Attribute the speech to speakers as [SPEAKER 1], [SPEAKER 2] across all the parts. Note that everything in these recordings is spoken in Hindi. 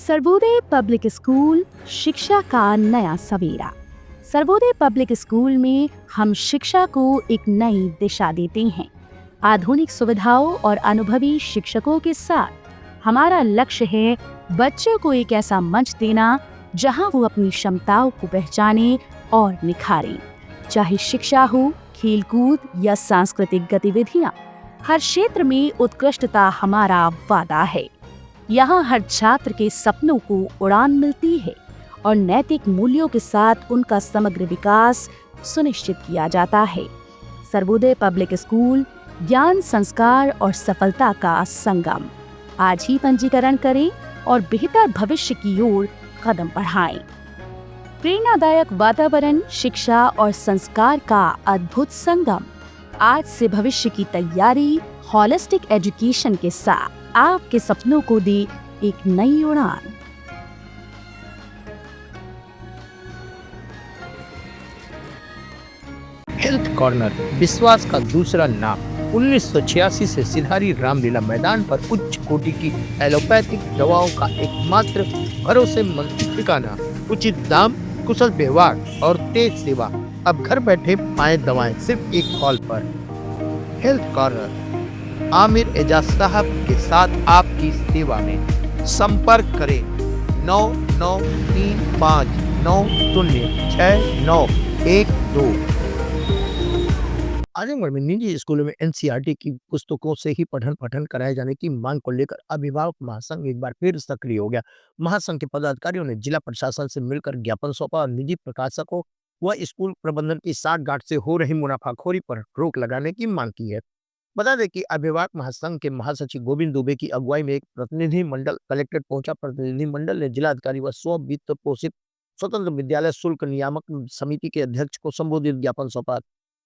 [SPEAKER 1] सर्वोदय पब्लिक स्कूल शिक्षा का नया सवेरा। सर्वोदय पब्लिक स्कूल में हम शिक्षा को एक नई दिशा देते हैं। आधुनिक सुविधाओं और अनुभवी शिक्षकों के साथ हमारा लक्ष्य है बच्चों को एक ऐसा मंच देना जहां वो अपनी क्षमताओं को पहचाने और निखारें। चाहे शिक्षा हो, खेलकूद या सांस्कृतिक गतिविधियां, हर क्षेत्र में उत्कृष्टता हमारा वादा है। यहाँ हर छात्र के सपनों को उड़ान मिलती है और नैतिक मूल्यों के साथ उनका समग्र विकास सुनिश्चित किया जाता है। सर्वोदय पब्लिक स्कूल ज्ञान, संस्कार और सफलता का संगम। आज ही पंजीकरण करें और बेहतर भविष्य की ओर कदम बढ़ाएं। प्रेरणादायक वातावरण, शिक्षा और संस्कार का अद्भुत संगम। आज से भविष्य की तैयारी होलिस्टिक एजुकेशन के साथ आपके सपनों को दे एक नई उड़ान।
[SPEAKER 2] हेल्थ कॉर्नर विश्वास का दूसरा नाम। 1986 से सिधारी रामलीला मैदान पर उच्च कोटि की एलोपैथिक दवाओं का एकमात्र भरोसेमंद ठिकाना। उचित दाम, कुशल व्यवहार और तेज सेवा। अब घर बैठे पाएं दवाएं सिर्फ एक कॉल पर। हेल्थ कॉर्नर आमिर एजाज साहब के साथ आपकी सेवा में। संपर्क करें 9935906912। आजमगढ़ में निजी स्कूलों में एनसीईआरटी की पुस्तकों से ही पठन पाठन कराए जाने की मांग को लेकर अभिभावक महासंघ एक बार फिर सक्रिय हो गया। महासंघ के पदाधिकारियों ने जिला प्रशासन से मिलकर ज्ञापन सौंपा और निजी प्रकाशकों व स्कूल प्रबंधन की साठगांठ से हो रही मुनाफाखोरी पर रोक लगाने की मांग की है। बता दें कि अभिभावक महासंघ के महासचिव गोविंद दुबे की अगुवाई में एक प्रतिनिधि मंडल कलेक्ट्रेट पहुंचा। प्रतिनिधि मंडल ने जिलाधिकारी व स्व वित्त पोषित स्वतंत्र विद्यालय शुल्क नियामक समिति के अध्यक्ष को संबोधित ज्ञापन सौंपा।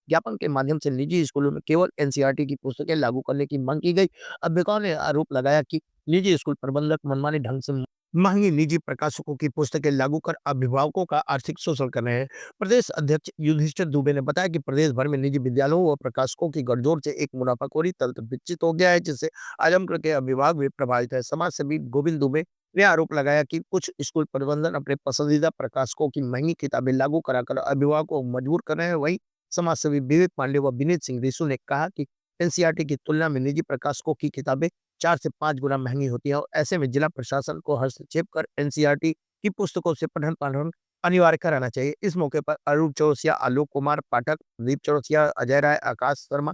[SPEAKER 2] ज्ञापन के माध्यम से निजी स्कूलों में केवल एनसीईआरटी की पुस्तकें लागू करने की मांग की गई। अभिभावकों ने आरोप लगाया कि निजी स्कूल प्रबंधक मनमानी ढंग से महंगी निजी प्रकाशकों की पुस्तकें लागू कर अभिभावकों का आर्थिक शोषण कर रहे हैं। प्रदेश अध्यक्ष युधिष्ठिर दुबे ने बताया कि प्रदेश भर में निजी विद्यालयों व प्रकाशकों की गठजोड़ से एक मुनाफाखोरी तंत्र विकसित हो गया है, जिससे आजमगढ़ के अभिभावक भी प्रभावित है। समाज सेवी गोविंद दुबे ने आरोप लगाया कि कुछ स्कूल प्रबंधन अपने पसंदीदा प्रकाशकों की महंगी किताबें लागू कराकर अभिभावकों को मजबूर कर रहे हैं। वहीं समाज सेवी विवेक पांडे व विनीत सिंह रिसू ने कहा कि एनसीईआरटी की तुलना में निजी प्रकाशकों की किताबें 4 से 5 गुना महंगी होती है और ऐसे में जिला प्रशासन को हस्तक्षेप कर एनसीईआरटी की पुस्तकों से पठन पाठन अनिवार्य कराना चाहिए। इस मौके पर अरूप चौरसिया, आलोक कुमार पाठक, दीप चौरसिया, अजय राय, आकाश शर्मा,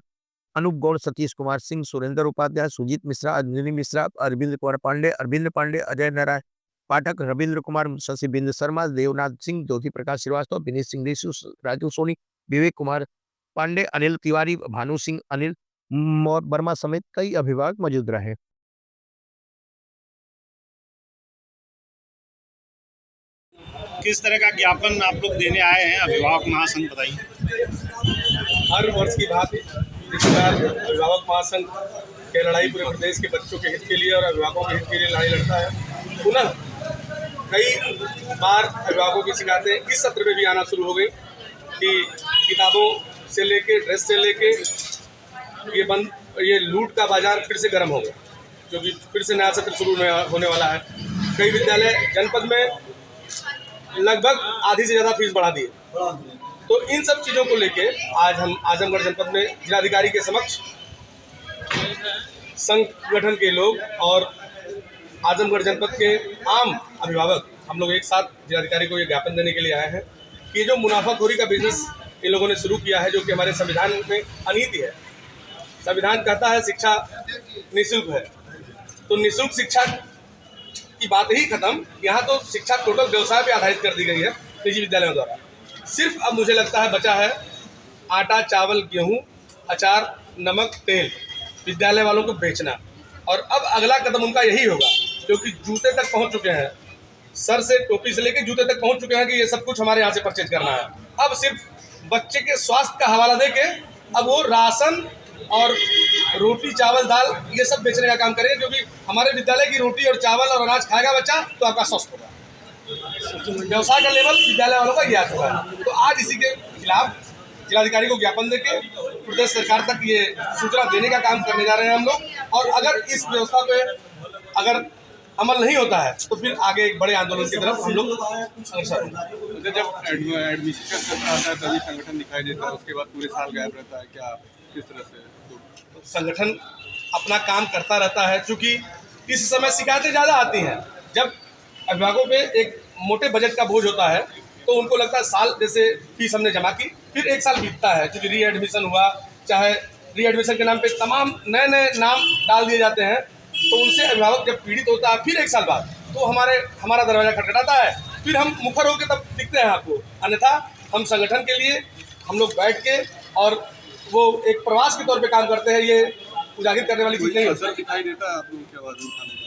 [SPEAKER 2] अनूप गौड़, सतीश कुमार सिंह, सुरेंद्र उपाध्याय, सुजीत मिश्रा, अंजलि मिश्रा, अरविंद कुमार पांडे, अरविंद पांडे, अजय नारायण पाठक, रविंद्र कुमार, शशिबिंद शर्मा, देवनाथ सिंह, ज्योति प्रकाश श्रीवास्तव, विनीत सिंह रिसू, राजू सोनी, विवेक कुमार पांडे, अनिल तिवारी, भानु सिंह, अनिल वर्मा समेत कई अभिभावक मौजूद रहे।
[SPEAKER 3] किस तरह का ज्ञापन आप लोग देने आए हैं अभिभावक महासंघ, बताइए।
[SPEAKER 4] हर वर्ष की भांति इस बार अभिभावक महासंघ के लड़ाई पूरे प्रदेश के बच्चों के हित के लिए और अभिभावकों के हित के लिए लड़ाई लड़ता है। पुनः कई बार अभिभावकों की शिकायतें इस सत्र में भी आना शुरू हो गई कि किताबों से लेके ड्रेस से लेके ये लूट का बाजार फिर से गर्म हो गया, क्योंकि फिर से नया सत्र शुरू होने वाला है। कई विद्यालय जनपद में लगभग आधी से ज़्यादा फीस बढ़ा दी है। तो इन सब चीज़ों को लेके आज हम आजमगढ़ जनपद में जिलाधिकारी के समक्ष संगठन के लोग और आजमगढ़ जनपद के आम अभिभावक हम लोग एक साथ जिलाधिकारी को ये ज्ञापन देने के लिए आए हैं कि जो मुनाफाखोरी का बिजनेस इन लोगों ने शुरू किया है, जो कि हमारे संविधान में अनीति है। संविधान कहता है शिक्षा निःशुल्क है, तो निःशुल्क शिक्षा की बात ही खत्म। यहाँ तो शिक्षा टोटल व्यवसाय पे आधारित कर दी गई है निजी विद्यालयों द्वारा। सिर्फ अब मुझे लगता है बचा है आटा, चावल, गेहूँ, अचार, नमक, तेल विद्यालय वालों को बेचना। और अब अगला कदम उनका यही होगा, क्योंकि जूते तक पहुँच चुके हैं, सर से टोपी से लेकर जूते तक पहुँच चुके हैं कि ये सब कुछ हमारे यहाँ से परचेज करना है। अब सिर्फ बच्चे के स्वास्थ्य का हवाला देके अब वो राशन और रोटी, चावल, दाल ये सब बेचने का काम करेंगे, क्योंकि हमारे विद्यालय की रोटी और चावल और अनाज खाएगा बच्चा तो आपका स्वस्थ होगा। व्यवसाय का लेवल विद्यालय वालों का ये आ चुका है। तो आज इसी के खिलाफ जिलाधिकारी को ज्ञापन देके प्रदेश सरकार तक ये सूचना देने का काम करने जा रहे हैं हम लोग। और अगर इस व्यवस्था पे अगर अमल नहीं होता है तो फिर आगे एक बड़े आंदोलन की तरफ हम लोग अग्रसर होंगे।
[SPEAKER 5] जब एडमिशन का सत्र आता है तभी संगठन दिखाई देता है, उसके बाद पूरे साल गायब रहता है, क्या किस तरह से?
[SPEAKER 4] संगठन अपना काम करता रहता है, क्योंकि इस समय शिकायतें ज़्यादा आती हैं। जब अभिभावकों पे एक मोटे बजट का बोझ होता है तो उनको लगता है साल जैसे फीस हमने जमा की, फिर एक साल बीतता है, क्योंकि री एडमिशन हुआ, चाहे री एडमिशन के नाम पे तमाम नए नए नाम डाल दिए जाते हैं, तो उनसे अभिभावक जब पीड़ित होता है फिर एक साल बाद तो हमारा दरवाज़ा खटखटाता है, फिर हम मुखर होकर तब दिखते हैं आपको। अन्यथा हम संगठन के लिए हम लोग बैठ के और वो एक प्रवास के तौर पे काम करते हैं, ये उजागर करने वाली चीज़ नहीं होती।
[SPEAKER 5] असर दिखाई देता है आप लोगों की आवाज़ उठाने का?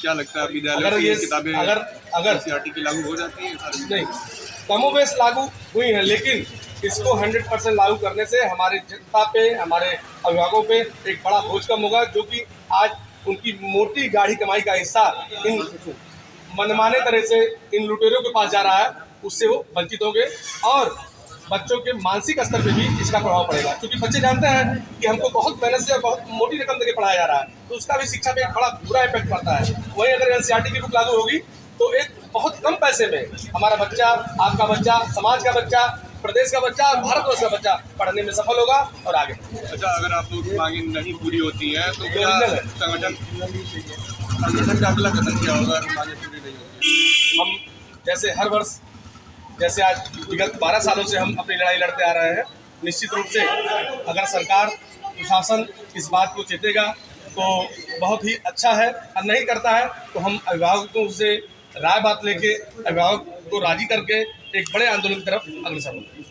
[SPEAKER 5] क्या लगता है विद्यालय
[SPEAKER 4] अगर
[SPEAKER 5] में
[SPEAKER 4] ये
[SPEAKER 5] किताबें
[SPEAKER 4] अगर
[SPEAKER 5] NCERT की लागू हो जाती हैं?
[SPEAKER 4] नहीं, कमोबेश लागू हुई है, लेकिन इसको 100% लागू करने से हमारे जनता पे, हमारे अभिभावकों पे एक बड़ा बोझ कम होगा, जो कि आज उनकी मोटी गाढ़ी कमाई का हिस्सा इन मनमाने तरह से इन लुटेरों के पास जा रहा है, उससे वो वंचित होंगे और बच्चों के मानसिक स्तर पे भी इसका प्रभाव पड़ेगा, क्योंकि बच्चे जानते हैं कि हमको बहुत मेहनत से और बहुत मोटी रकम देके पढ़ाया जा रहा है, तो उसका भी शिक्षा पे एक बड़ा बुरा इफेक्ट पड़ता है। वहीं अगर NCERT की बुक लागू होगी तो एक बहुत कम पैसे में हमारा बच्चा, आपका बच्चा, समाज का बच्चा, प्रदेश का बच्चा और भारतवर्ष का बच्चा पढ़ने में सफल होगा और आगे।
[SPEAKER 5] अच्छा, अगर आप लोग की मांगे नहीं पूरी होती हैं तो क्या संगठन का अगला कदम क्या होगा अगर मांगे पूरी नहीं होती?
[SPEAKER 4] हम जैसे हर वर्ष, जैसे आज विगत 12 सालों से हम अपनी लड़ाई लड़ते आ रहे हैं, निश्चित रूप से अगर सरकार, प्रशासन इस बात को चेतेगा तो बहुत ही अच्छा है, और नहीं करता है तो हम अभिभावकों से राय बात लेके अभिभावक को राजी करके एक बड़े आंदोलन की तरफ अग्रसर होंगे।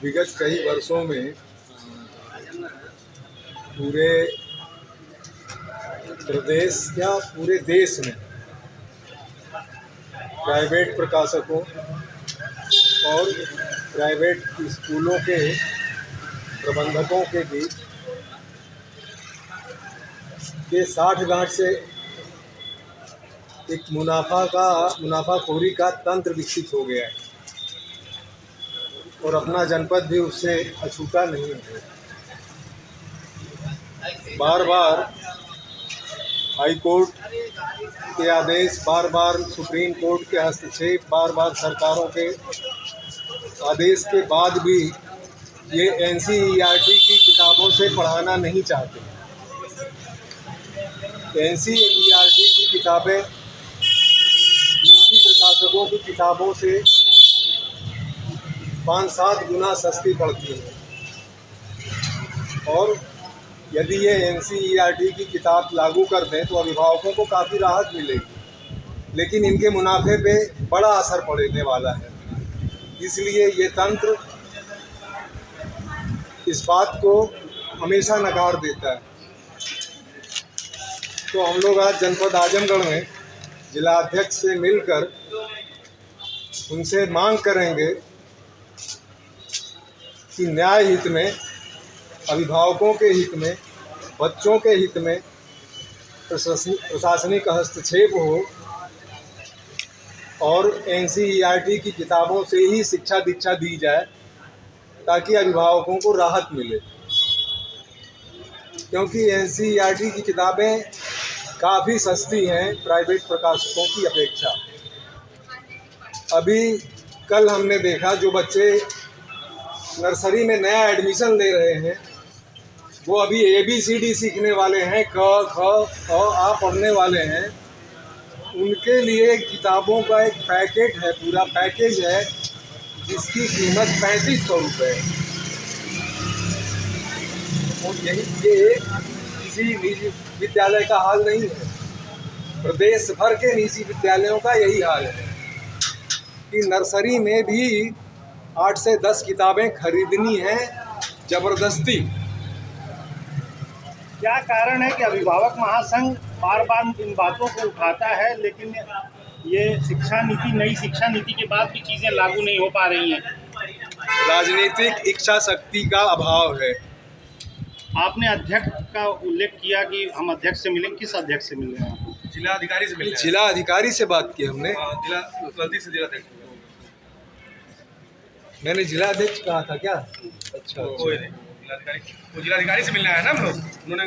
[SPEAKER 6] विगत कई वर्षों में पूरे प्रदेश या पूरे देश में प्राइवेट प्रकाशकों और प्राइवेट स्कूलों के प्रबंधकों के बीच के साठगांठ से एक मुनाफाखोरी का तंत्र विकसित हो गया है और अपना जनपद भी उससे अछूता नहीं है। बार बार हाई कोर्ट के आदेश, बार बार सुप्रीम कोर्ट के हस्तक्षेप, बार बार सरकारों के आदेश के बाद भी ये NCERT की किताबों से पढ़ाना नहीं चाहते। NCERT की किताबें निजी प्रकाशकों की किताबों से 5-7 गुना सस्ती पड़ती है और यदि ये NCERT की किताब लागू कर दें तो अभिभावकों को काफ़ी राहत मिलेगी, लेकिन इनके मुनाफे पे बड़ा असर पड़ने वाला है। इसलिए ये तंत्र इस बात को हमेशा नकार देता है। तो हम लोग आज जनपद आजमगढ़ में जिला अध्यक्ष से मिलकर उनसे मांग करेंगे कि न्याय हित में, अभिभावकों के हित में, बच्चों के हित में प्रशासनिक हस्तक्षेप हो और NCERT की किताबों से ही शिक्षा दीक्षा दी जाए ताकि अभिभावकों को राहत मिले, क्योंकि NCERT की किताबें काफ़ी सस्ती हैं प्राइवेट प्रकाशकों की अपेक्षा। अभी कल हमने देखा जो बच्चे नर्सरी में नया एडमिशन ले रहे हैं वो अभी ABCD सीखने वाले हैं, क ख आ पढ़ने वाले हैं, उनके लिए किताबों का एक पैकेट है, पूरा पैकेज है जिसकी कीमत 3500 रुपये है। और ये किसी निजी विद्यालय का हाल नहीं है, प्रदेश भर के निजी विद्यालयों का यही हाल है कि नर्सरी में भी 8 से 10 किताबें खरीदनी हैं जबरदस्ती।
[SPEAKER 3] क्या कारण है कि अभिभावक महासंघ बार बार इन बातों को उठाता है, लेकिन ये शिक्षा नीति, नई शिक्षा नीति के बाद भी चीज़ें लागू नहीं हो पा रही हैं?
[SPEAKER 6] राजनीतिक इच्छा शक्ति का अभाव है।
[SPEAKER 3] आपने अध्यक्ष का उल्लेख किया कि हम अध्यक्ष से मिलें, किस अध्यक्ष से मिल रहे हैं?
[SPEAKER 4] जिला अधिकारी से मिलने
[SPEAKER 6] जिला अधिकारी से बात की हमने,
[SPEAKER 4] गलती से जिला अध्यक्ष,
[SPEAKER 6] मैंने जिला अध्यक्ष कहा था क्या? अच्छा,
[SPEAKER 4] कोई नहीं, जिला अधिकारी से मिलने आया ना हम लोग, उन्होंने